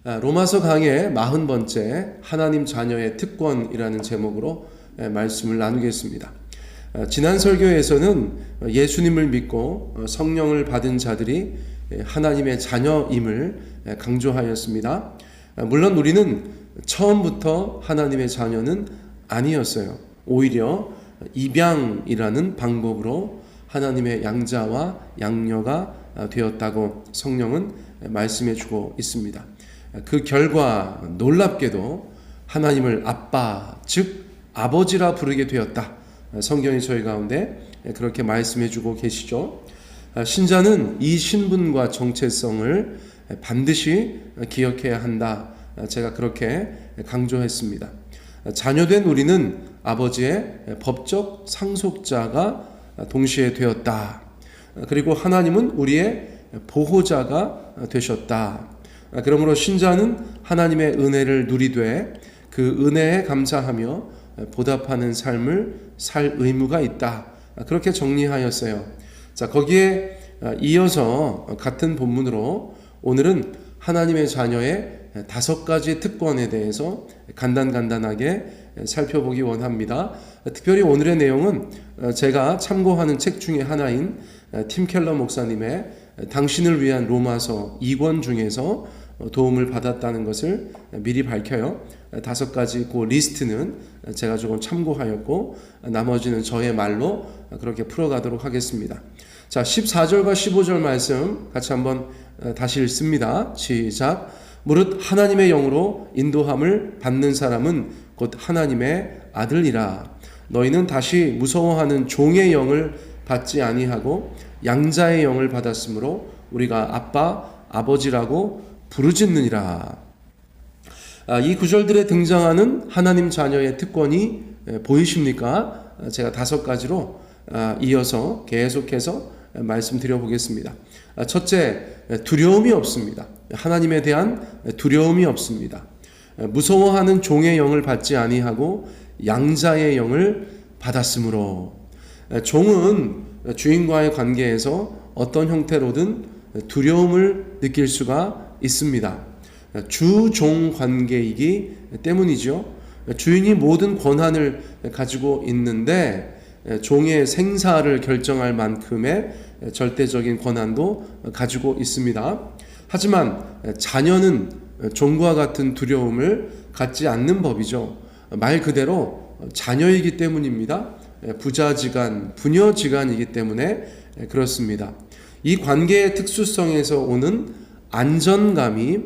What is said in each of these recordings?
로마서 강의 40번째 하나님 자녀의 특권이라는 제목으로 말씀을 나누겠습니다. 지난 설교에서는 예수님을 믿고 성령을 받은 자들이 하나님의 자녀임을 강조하였습니다. 물론 우리는 처음부터 하나님의 자녀는 아니었어요. 오히려 입양이라는 방법으로 하나님의 양자와 양녀가 되었다고 성령은 말씀해 주고 있습니다. 그 결과 놀랍게도 하나님을 아빠, 즉 아버지라 부르게 되었다. 성경이 저희 가운데 그렇게 말씀해 주고 계시죠. 신자는 이 신분과 정체성을 반드시 기억해야 한다. 제가 그렇게 강조했습니다. 자녀된 우리는 아버지의 법적 상속자가 동시에 되었다. 그리고 하나님은 우리의 보호자가 되셨다. 그러므로 신자는 하나님의 은혜를 누리되 그 은혜에 감사하며 보답하는 삶을 살 의무가 있다. 그렇게 정리하였어요. 자, 거기에 이어서 같은 본문으로 오늘은 하나님의 자녀의 5가지 특권에 대해서 간단하게 살펴보기 원합니다. 특별히 오늘의 내용은 제가 참고하는 책 중에 하나인 팀 켈러 목사님의 당신을 위한 로마서 2권 중에서 도움을 받았다는 것을 미리 밝혀요. 5가지 그 리스트는 제가 조금 참고하였고 나머지는 저의 말로 그렇게 풀어가도록 하겠습니다. 자, 14절과 15절 말씀 같이 한번 다시 읽습니다. 시작. 무릇 하나님의 영으로 인도함을 받는 사람은 곧 하나님의 아들이라. 너희는 다시 무서워하는 종의 영을 받지 아니하고 양자의 영을 받았으므로 우리가 아빠, 아버지라고 부르짖느니라. 이 구절들에 등장하는 하나님 자녀의 특권이 보이십니까? 제가 5가지로 이어서 계속해서 말씀드려 보겠습니다. 첫째, 두려움이 없습니다. 하나님에 대한 두려움이 없습니다. 무서워하는 종의 영을 받지 아니하고 양자의 영을 받았으므로. 종은 주인과의 관계에서 어떤 형태로든 두려움을 느낄 수가 있습니다. 주종 관계이기 때문이죠. 주인이 모든 권한을 가지고 있는데 종의 생사를 결정할 만큼의 절대적인 권한도 가지고 있습니다. 하지만 자녀는 종과 같은 두려움을 갖지 않는 법이죠. 말 그대로 자녀이기 때문입니다. 부자지간, 부녀지간이기 때문에 그렇습니다. 이 관계의 특수성에서 오는 안전감이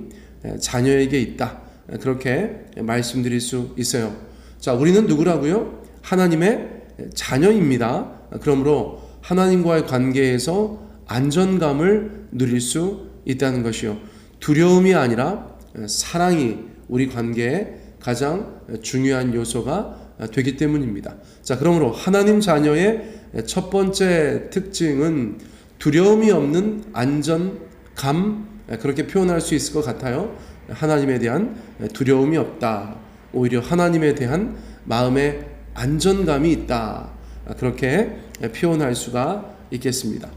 자녀에게 있다. 그렇게 말씀드릴 수 있어요. 자, 우리는 누구라고요? 하나님의 자녀입니다. 그러므로 하나님과의 관계에서 안전감을 누릴 수 있다는 것이요. 두려움이 아니라 사랑이 우리 관계의 가장 중요한 요소가 되기 때문입니다. 자, 그러므로 하나님 자녀의 첫 번째 특징은 두려움이 없는 안전감, 그렇게 표현할 수 있을 것 같아요. 하나님에 대한 두려움이 없다. 오히려 하나님에 대한 마음의 안전감이 있다. 그렇게 표현할 수가 있겠습니다.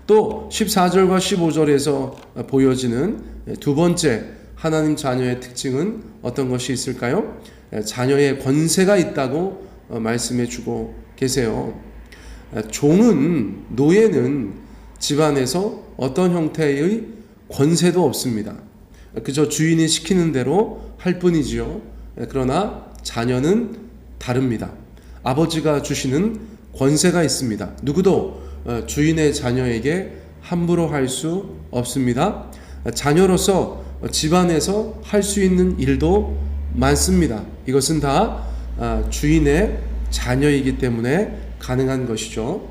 또 14절과 15절에서 보여지는 두 번째 하나님 자녀의 특징은 어떤 것이 있을까요? 자녀의 권세가 있다고 말씀해 주고 계세요. 종은, 노예는 집안에서 어떤 형태의 권세도 없습니다. 그저 주인이 시키는 대로 할 뿐이지요. 그러나 자녀는 다릅니다. 아버지가 주시는 권세가 있습니다. 누구도 주인의 자녀에게 함부로 할 수 없습니다. 자녀로서 집안에서 할 수 있는 일도 많습니다. 이것은 다 주인의 자녀이기 때문에 가능한 것이죠.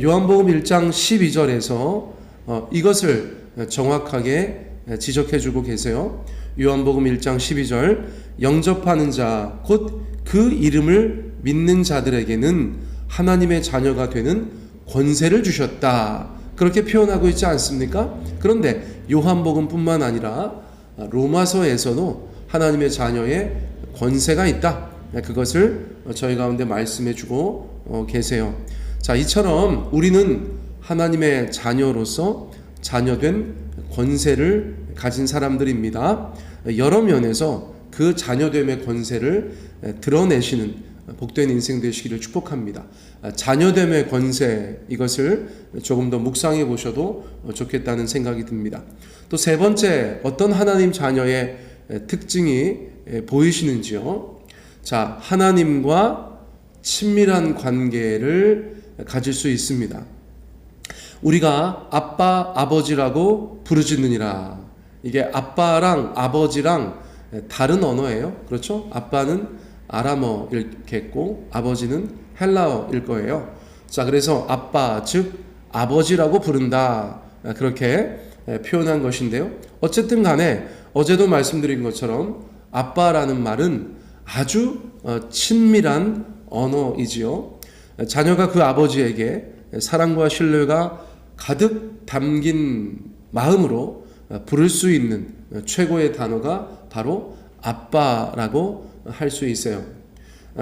요한복음 1장 12절에서 이것을 정확하게 지적해 주고 계세요. 요한복음 1장 12절 영접하는 자 곧 그 이름을 믿는 자들에게는 하나님의 자녀가 되는 권세를 주셨다. 그렇게 표현하고 있지 않습니까? 그런데 요한복음뿐만 아니라 로마서에서도 하나님의 자녀의 권세가 있다. 그것을 저희 가운데 말씀해 주고 계세요. 자, 이처럼 우리는 하나님의 자녀로서 자녀된 권세를 가진 사람들입니다. 여러 면에서 그 자녀됨의 권세를 드러내시는 복된 인생 되시기를 축복합니다. 자녀됨의 권세, 이것을 조금 더 묵상해 보셔도 좋겠다는 생각이 듭니다. 또 세 번째, 어떤 하나님 자녀의 특징이 보이시는지요? 자, 하나님과 친밀한 관계를 가질 수 있습니다. 우리가 아빠, 아버지라고 부르짖느니라. 이게 아빠랑 아버지랑 다른 언어예요. 그렇죠? 아빠는 아람어일겠고 아버지는 헬라어일 거예요. 자, 그래서 아빠, 즉 아버지라고 부른다. 그렇게 표현한 것인데요. 어쨌든 간에 어제도 말씀드린 것처럼 아빠라는 말은 아주 친밀한 언어이지요. 자녀가 그 아버지에게 사랑과 신뢰가 가득 담긴 마음으로 부를 수 있는 최고의 단어가 바로 아빠라고 할 수 있어요.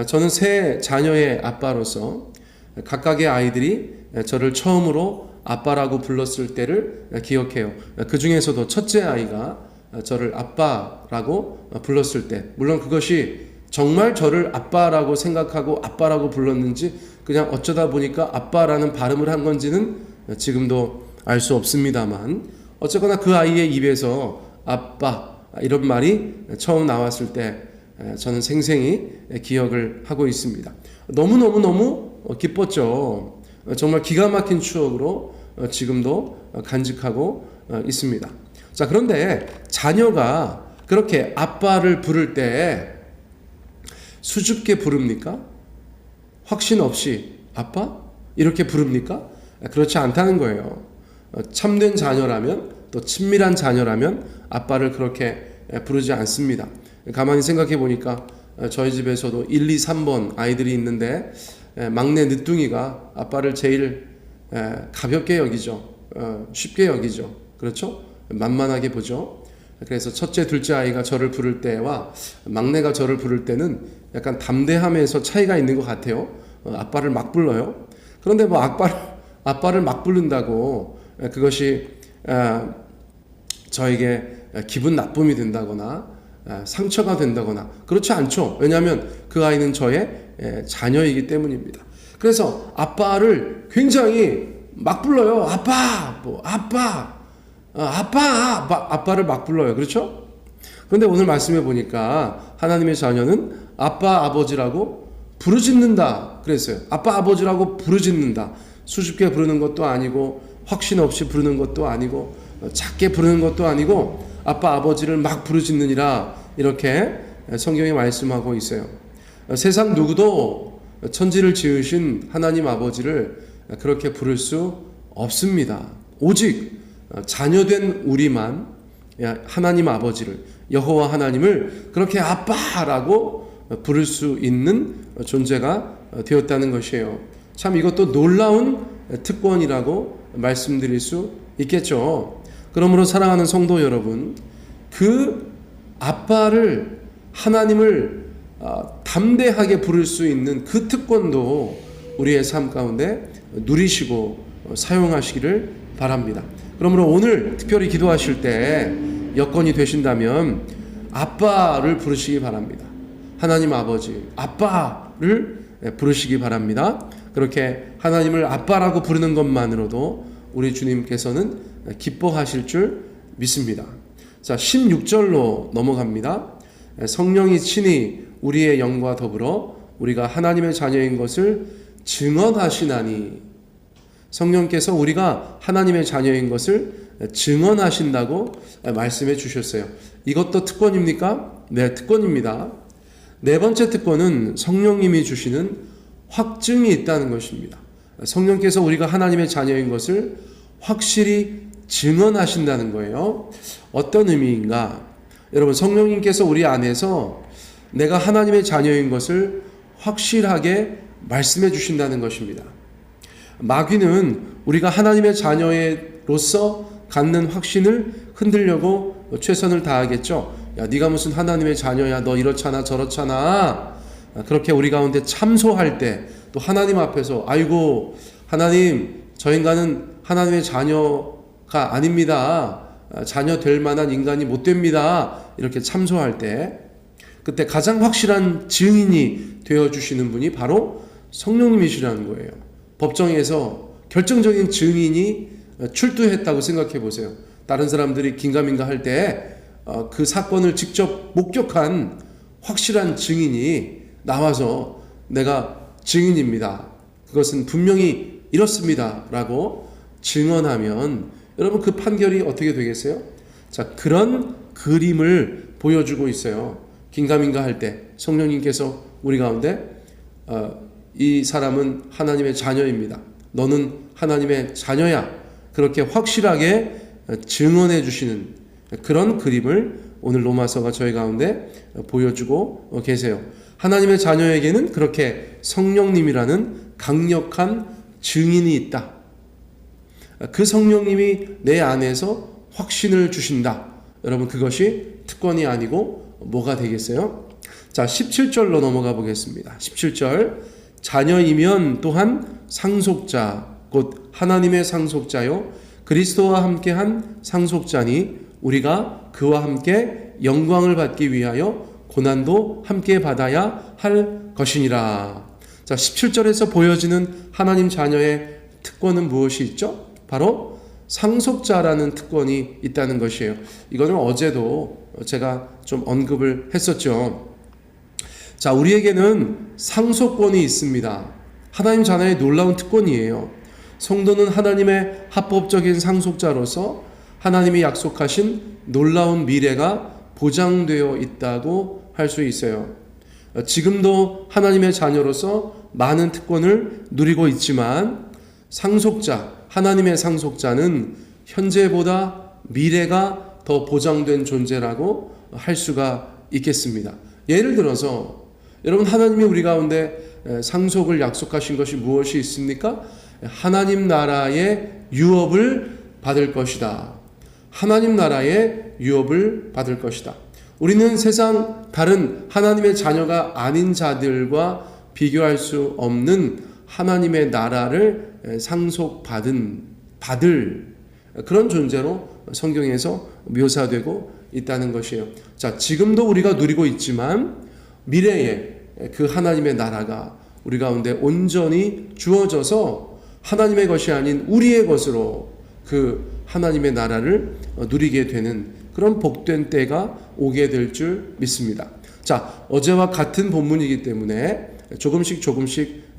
저는 세 자녀의 아빠로서 각각의 아이들이 저를 처음으로 아빠라고 불렀을 때를 기억해요. 그 중에서도 첫째 아이가 저를 아빠라고 불렀을 때, 물론 그것이 정말 저를 아빠라고 생각하고 아빠라고 불렀는지 그냥 어쩌다 보니까 아빠라는 발음을 한 건지는 지금도 알 수 없습니다만, 어쨌거나 그 아이의 입에서 아빠 이런 말이 처음 나왔을 때 저는 생생히 기억을 하고 있습니다. 너무너무 기뻤죠. 정말 기가 막힌 추억으로 지금도 간직하고 있습니다. 자, 그런데 자녀가 그렇게 아빠를 부를 때 수줍게 부릅니까? 확신 없이 아빠? 이렇게 부릅니까? 그렇지 않다는 거예요. 참된 자녀라면, 또 친밀한 자녀라면 아빠를 그렇게 부르지 않습니다. 가만히 생각해 보니까 저희 집에서도 1, 2, 3번 아이들이 있는데 막내 늦둥이가 아빠를 제일 가볍게 여기죠. 쉽게 여기죠. 그렇죠? 만만하게 보죠. 그래서 첫째, 둘째 아이가 저를 부를 때와 막내가 저를 부를 때는 약간 담대함에서 차이가 있는 것 같아요. 아빠를 막 불러요. 그런데 뭐 아빠를 막 부른다고 그것이 저에게 기분 나쁨이 된다거나 상처가 된다거나 그렇지 않죠. 왜냐하면 그 아이는 저의 자녀이기 때문입니다. 그래서 아빠를 굉장히 막 불러요. 아빠를 막 불러요. 그렇죠? 그런데 오늘 말씀해 보니까 하나님의 자녀는 아빠, 아버지라고 부르짖는다 그랬어요. 아빠, 아버지라고 부르짖는다. 수줍게 부르는 것도 아니고 확신 없이 부르는 것도 아니고 작게 부르는 것도 아니고 아빠, 아버지를 막 부르짖느니라, 이렇게 성경이 말씀하고 있어요. 세상 누구도 천지를 지으신 하나님 아버지를 그렇게 부를 수 없습니다. 오직 자녀된 우리만 하나님 아버지를, 여호와 하나님을 그렇게 아빠라고 부를 수 있는 존재가 되었다는 것이에요. 참 이것도 놀라운 특권이라고 말씀드릴 수 있겠죠. 그러므로 사랑하는 성도 여러분, 그 아빠를, 하나님을 담대하게 부를 수 있는 그 특권도 우리의 삶 가운데 누리시고 사용하시기를 바랍니다. 그러므로 오늘 특별히 기도하실 때 여건이 되신다면 아빠를 부르시기 바랍니다. 하나님 아버지, 아빠를 부르시기 바랍니다. 그렇게 하나님을 아빠라고 부르는 것만으로도 우리 주님께서는 기뻐하실 줄 믿습니다. 자, 16절로 넘어갑니다. 성령이 친히 우리의 영과 더불어 우리가 하나님의 자녀인 것을 증언하시나니, 성령께서 우리가 하나님의 자녀인 것을 증언하신다고 말씀해 주셨어요. 이것도 특권입니까? 네, 특권입니다. 네 번째 특권은 성령님이 주시는 확증이 있다는 것입니다. 성령께서 우리가 하나님의 자녀인 것을 확실히 증언하신다는 거예요. 어떤 의미인가? 여러분, 성령님께서 우리 안에서 내가 하나님의 자녀인 것을 확실하게 말씀해 주신다는 것입니다. 마귀는 우리가 하나님의 자녀로서 갖는 확신을 흔들려고 최선을 다하겠죠. 야, 네가 무슨 하나님의 자녀야, 너 이렇잖아 저렇잖아. 그렇게 우리 가운데 참소할 때, 또 하나님 앞에서 아이고 하나님, 저 인간은 하나님의 자녀가 아닙니다. 자녀 될 만한 인간이 못 됩니다. 이렇게 참소할 때 그때 가장 확실한 증인이 되어주시는 분이 바로 성령님이시라는 거예요. 법정에서 결정적인 증인이 출두했다고 생각해 보세요. 다른 사람들이 긴가민가 할 때 그 사건을 직접 목격한 확실한 증인이 나와서 내가 증인입니다. 그것은 분명히 이렇습니다. 라고 증언하면 여러분 그 판결이 어떻게 되겠어요? 자, 그런 그림을 보여주고 있어요. 긴가민가 할 때 성령님께서 우리 가운데 이 사람은 하나님의 자녀입니다. 너는 하나님의 자녀야. 그렇게 확실하게 증언해 주시는 그런 그림을 오늘 로마서가 저희 가운데 보여주고 계세요. 하나님의 자녀에게는 그렇게 성령님이라는 강력한 증인이 있다. 그 성령님이 내 안에서 확신을 주신다. 여러분 그것이 특권이 아니고 뭐가 되겠어요? 자, 17절로 넘어가 보겠습니다. 17절 자녀이면 또한 상속자 곧 하나님의 상속자요 그리스도와 함께한 상속자니 우리가 그와 함께 영광을 받기 위하여 고난도 함께 받아야 할 것이니라. 자, 17절에서 보여지는 하나님 자녀의 특권은 무엇이 있죠? 바로 상속자라는 특권이 있다는 것이에요. 이거는 어제도 제가 좀 언급을 했었죠. 자, 우리에게는 상속권이 있습니다. 하나님 자녀의 놀라운 특권이에요. 성도는 하나님의 합법적인 상속자로서 하나님이 약속하신 놀라운 미래가 보장되어 있다고 할 수 있어요. 지금도 하나님의 자녀로서 많은 특권을 누리고 있지만 상속자, 하나님의 상속자는 현재보다 미래가 더 보장된 존재라고 할 수가 있겠습니다. 예를 들어서 여러분 하나님이 우리 가운데 상속을 약속하신 것이 무엇이 있습니까? 하나님 나라의 유업을 받을 것이다. 하나님 나라의 유업을 받을 것이다. 우리는 세상 다른 하나님의 자녀가 아닌 자들과 비교할 수 없는 하나님의 나라를 받을 그런 존재로 성경에서 묘사되고 있다는 것이에요. 자, 지금도 우리가 누리고 있지만 미래에 그 하나님의 나라가 우리 가운데 온전히 주어져서 하나님의 것이 아닌 우리의 것으로 그 하나님의 나라를 누리게 되는 그런 복된 때가 오게 될 줄 믿습니다. 자, 어제와 같은 본문이기 때문에 조금씩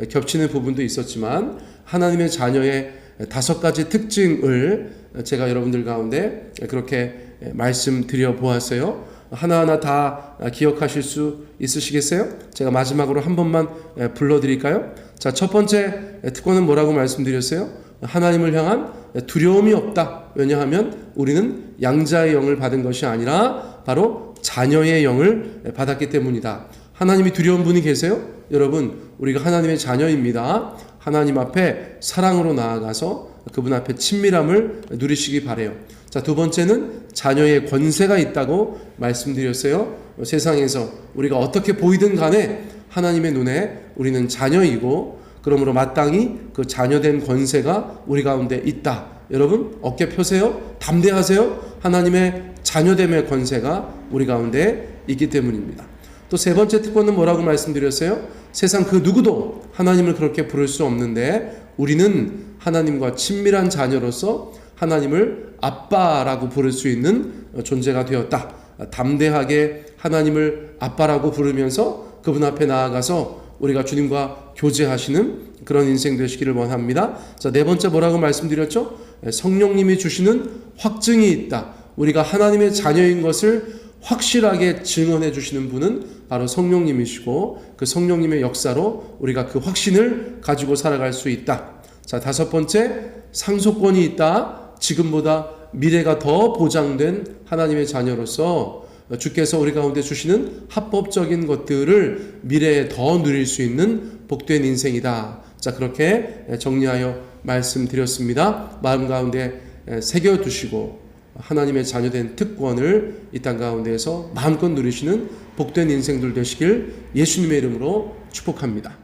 겹치는 부분도 있었지만 하나님의 자녀의 5가지 특징을 제가 여러분들 가운데 그렇게 말씀드려 보았어요. 하나하나 다 기억하실 수 있으시겠어요? 제가 마지막으로 한 번만 불러드릴까요? 자, 첫 번째 특권은 뭐라고 말씀드렸어요? 하나님을 향한 두려움이 없다. 왜냐하면 우리는 양자의 영을 받은 것이 아니라 바로 자녀의 영을 받았기 때문이다. 하나님이 두려운 분이 계세요? 여러분, 우리가 하나님의 자녀입니다. 하나님 앞에 사랑으로 나아가서 그분 앞에 친밀함을 누리시기 바라요. 자, 두 번째는 자녀의 권세가 있다고 말씀드렸어요. 세상에서 우리가 어떻게 보이든 간에 하나님의 눈에 우리는 자녀이고 그러므로 마땅히 그 자녀된 권세가 우리 가운데 있다. 여러분 어깨 펴세요. 담대하세요. 하나님의 자녀됨의 권세가 우리 가운데 있기 때문입니다. 또 세 번째 특권은 뭐라고 말씀드렸어요? 세상 그 누구도 하나님을 그렇게 부를 수 없는데 우리는 하나님과 친밀한 자녀로서 하나님을 아빠라고 부를 수 있는 존재가 되었다. 담대하게 하나님을 아빠라고 부르면서 그분 앞에 나아가서 우리가 주님과 교제하시는 그런 인생 되시기를 원합니다. 자, 네 번째 뭐라고 말씀드렸죠? 성령님이 주시는 확증이 있다. 우리가 하나님의 자녀인 것을 확실하게 증언해 주시는 분은 바로 성령님이시고 그 성령님의 역사로 우리가 그 확신을 가지고 살아갈 수 있다. 자, 다섯 번째 상속권이 있다. 지금보다 미래가 더 보장된 하나님의 자녀로서 주께서 우리 가운데 주시는 합법적인 것들을 미래에 더 누릴 수 있는 복된 인생이다. 자, 그렇게 정리하여 말씀드렸습니다. 마음 가운데 새겨두시고 하나님의 자녀된 특권을 이 땅 가운데에서 마음껏 누리시는 복된 인생들 되시길 예수님의 이름으로 축복합니다.